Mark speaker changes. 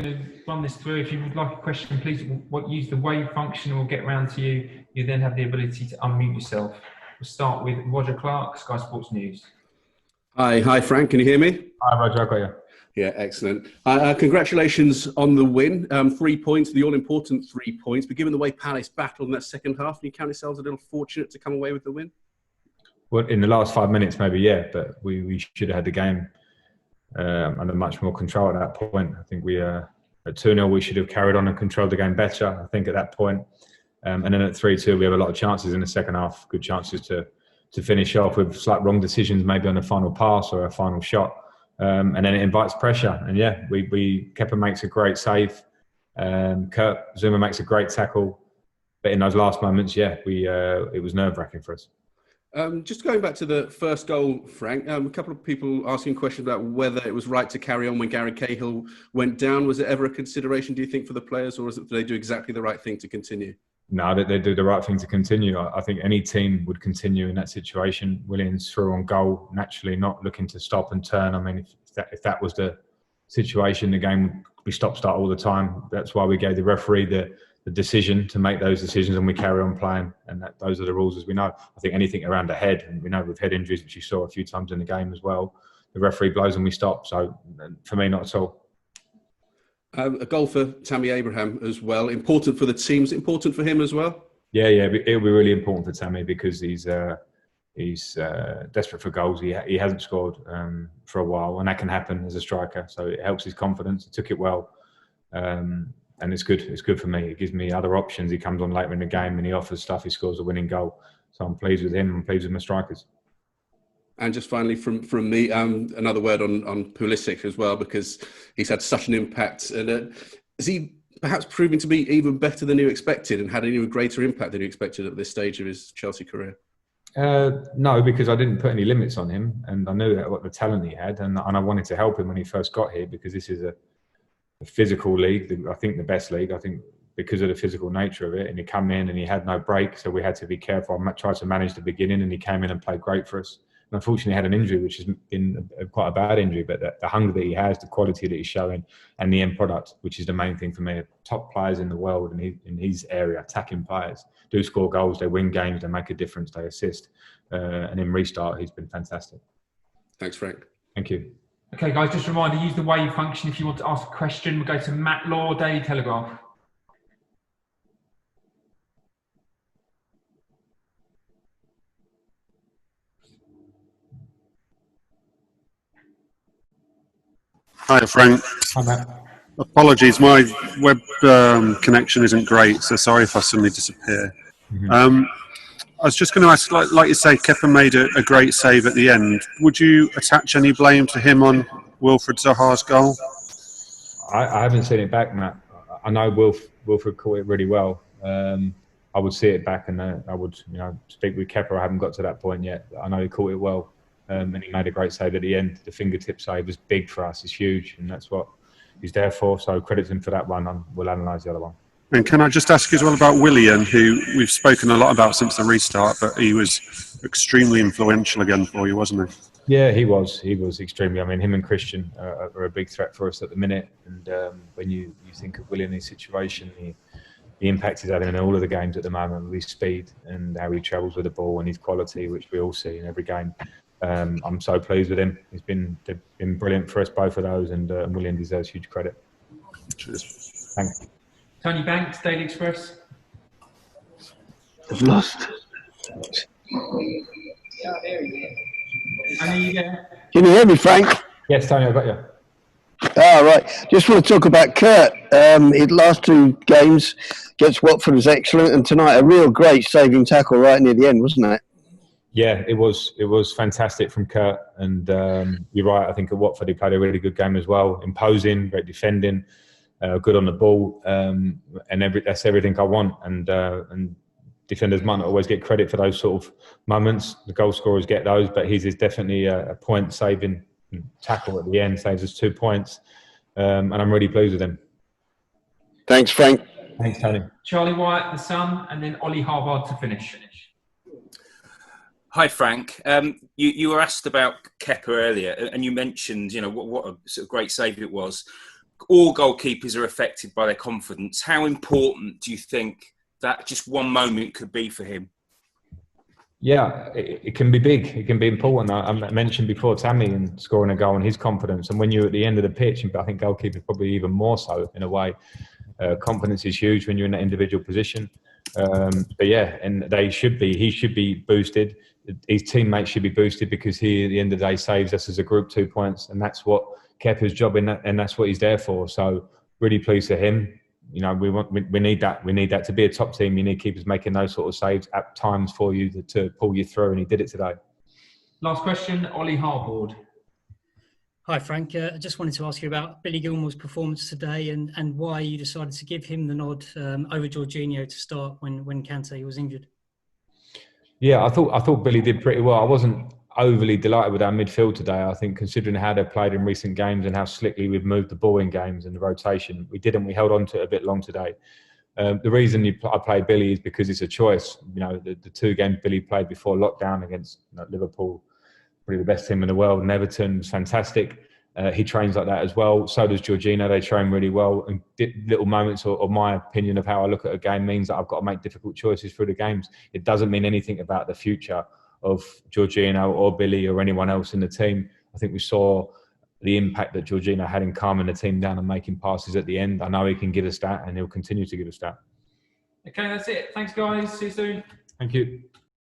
Speaker 1: going to run this through. If you would like a question, please use the wave function. We'll get round to you. You then have the ability to unmute yourself. We'll start with Roger Clark, Sky Sports News.
Speaker 2: Hi, Frank. Can you hear me?
Speaker 1: Hi, Roger. I've got you.
Speaker 2: Yeah, excellent. Congratulations on the win. 3 points, the all-important 3 points. But given the way Palace battled in that second half, do you count yourselves a little fortunate to come away with the win?
Speaker 3: Well, in the last 5 minutes, maybe, yeah. But we should have had the game under much more control at that point. I think we at 2-0, we should have carried on and controlled the game better, I think, at that point. And then at 3-2, we have a lot of chances in the second half, good chances to finish off with slight wrong decisions, maybe on a final pass or a final shot. And then it invites pressure. And yeah, Kepa makes a great save. Kurt Zuma makes a great tackle. But in those last moments, yeah, it was nerve-wracking for us.
Speaker 2: Just going back to the first goal, Frank, a couple of people asking questions about whether it was right to carry on when Gary Cahill went down. Was it ever a consideration, do you think, for the players, or did they do exactly the right thing to continue?
Speaker 3: No, they do the right thing to continue. I think any team would continue in that situation. Williams threw on goal, naturally not looking to stop and turn. I mean, if that was the situation, the game would be stop-start all the time. That's why we gave the referee the decision to make those decisions, and we carry on playing. And those are the rules, as we know. I think anything around the head, and we know with head injuries, which you saw a few times in the game as well, the referee blows and we stop. So for me, not at all.
Speaker 2: A goal for Tammy Abraham as well. Important for the team. Is it important for him as well?
Speaker 3: Yeah. It'll be really important for Tammy because he's desperate for goals. He hasn't scored for a while, and that can happen as a striker. So it helps his confidence. He took it well, and it's good. It's good for me. It gives me other options. He comes on later in the game and he offers stuff. He scores a winning goal. So I'm pleased with him. I'm pleased with my strikers.
Speaker 2: And just finally from me, another word on Pulisic as well, because he's had such an impact. And is he perhaps proving to be even better than you expected and had an even greater impact than you expected at this stage of his Chelsea career?
Speaker 3: No, because I didn't put any limits on him, and I knew what the talent he had, and I wanted to help him when he first got here, because this is a physical league. I think the best league. I think because of the physical nature of it, and he come in and he had no break, so we had to be careful. I tried to manage the beginning, and he came in and played great for us. And unfortunately, he had an injury, which has been quite a bad injury, but the hunger that he has, the quality that he's showing, and the end product, which is the main thing for me. Top players in the world in his area, attacking players, do score goals, they win games, they make a difference, they assist. And in restart, he's been fantastic.
Speaker 2: Thanks, Frank.
Speaker 3: Thank you.
Speaker 1: Okay, guys, just a reminder, use the wave function if you want to ask a question. We'll go to Matt Law, Daily Telegraph.
Speaker 4: Hi, Frank.
Speaker 1: Hi, Matt.
Speaker 4: Apologies, my web connection isn't great, so sorry if I suddenly disappear.
Speaker 3: Mm-hmm.
Speaker 4: I was just going to ask, like you say, Kepa made a great save at the end. Would you attach any blame to him on Wilfried Zaha's goal?
Speaker 3: I haven't seen it back, Matt. I know Wilfried caught it really well. I would see it back, and I would, speak with Kepa. I haven't got to that point yet. I know he caught it well. And he made a great save at the end. The fingertip save was big for us. It's huge, and that's what he's there for. So credit him for that one. We'll analyse the other one.
Speaker 4: And can I just ask you as well about Willian, who we've spoken a lot about since the restart, but he was extremely influential again for you, wasn't he?
Speaker 3: Yeah, he was. He was extremely. I mean, him and Christian are a big threat for us at the minute. And when you think of Willian in his situation, the impact he's having in all of the games at the moment with his speed and how he travels with the ball and his quality, which we all see in every game. I'm so pleased with him. They've been brilliant for us, both of those, and William deserves huge credit.
Speaker 4: Cheers.
Speaker 3: Thanks.
Speaker 1: Tony Banks, Daily Express.
Speaker 5: I've lost.
Speaker 1: Are you there?
Speaker 5: Can you hear me, Frank?
Speaker 3: Yes, Tony, I've got you.
Speaker 5: Right. Just want to talk about Kurt. His last two games against Watford was excellent, and tonight a real great saving tackle right near the end, wasn't it?
Speaker 3: Yeah, it was fantastic from Kurt, and you're right. I think at Watford he played a really good game as well, imposing, great defending, good on the ball, and that's everything I want. And defenders might not always get credit for those sort of moments. The goal scorers get those, but his is definitely a point-saving tackle at the end, saves us 2 points, and I'm really pleased with him.
Speaker 5: Thanks, Frank.
Speaker 3: Thanks, Tony.
Speaker 1: Charlie Wyatt, The Sun, and then Ollie Harvard to finish.
Speaker 6: Hi, Frank. You were asked about Kepa earlier, and you mentioned, what a sort of great save it was. all goalkeepers are affected by their confidence. How important do you think that just one moment could be for him?
Speaker 3: Yeah, it can be big. It can be important. I mentioned before Tammy and scoring a goal and his confidence. And when you're at the end of the pitch, I think goalkeepers probably even more so in a way. Confidence is huge when you're in that individual position. But yeah, and he should be boosted. His teammates should be boosted because he, at the end of the day, saves us as a group 2 points. And that's what Kepa's job in that, and that's what he's there for. So really pleased for him. You know, we need that. We need that to be a top team. You need keepers making those sort of saves at times for you to pull you through, and he did it today.
Speaker 1: Last question, Ollie Harbord.
Speaker 7: Hi, Frank. I just wanted to ask you about Billy Gilmour's performance today and why you decided to give him the nod over Jorginho to start when Kante was injured. Yeah,
Speaker 3: I thought Billy did pretty well. I wasn't overly delighted with our midfield today. I think considering how they've played in recent games and how slickly we've moved the ball in games and the rotation, we held on to it a bit long today. The reason I play Billy is because it's a choice. You know, the 2 games Billy played before lockdown against Liverpool, probably the best team in the world, and Everton was fantastic. He trains like that as well. So does Jorginho. They train really well. And little moments of my opinion of how I look at a game means that I've got to make difficult choices through the games. It doesn't mean anything about the future of Jorginho or Billy or anyone else in the team. I think we saw the impact that Jorginho had in calming the team down and making passes at the end. I know he can give us that, and he'll continue to give us that.
Speaker 1: Okay, that's it. Thanks, guys. See you soon.
Speaker 3: Thank you.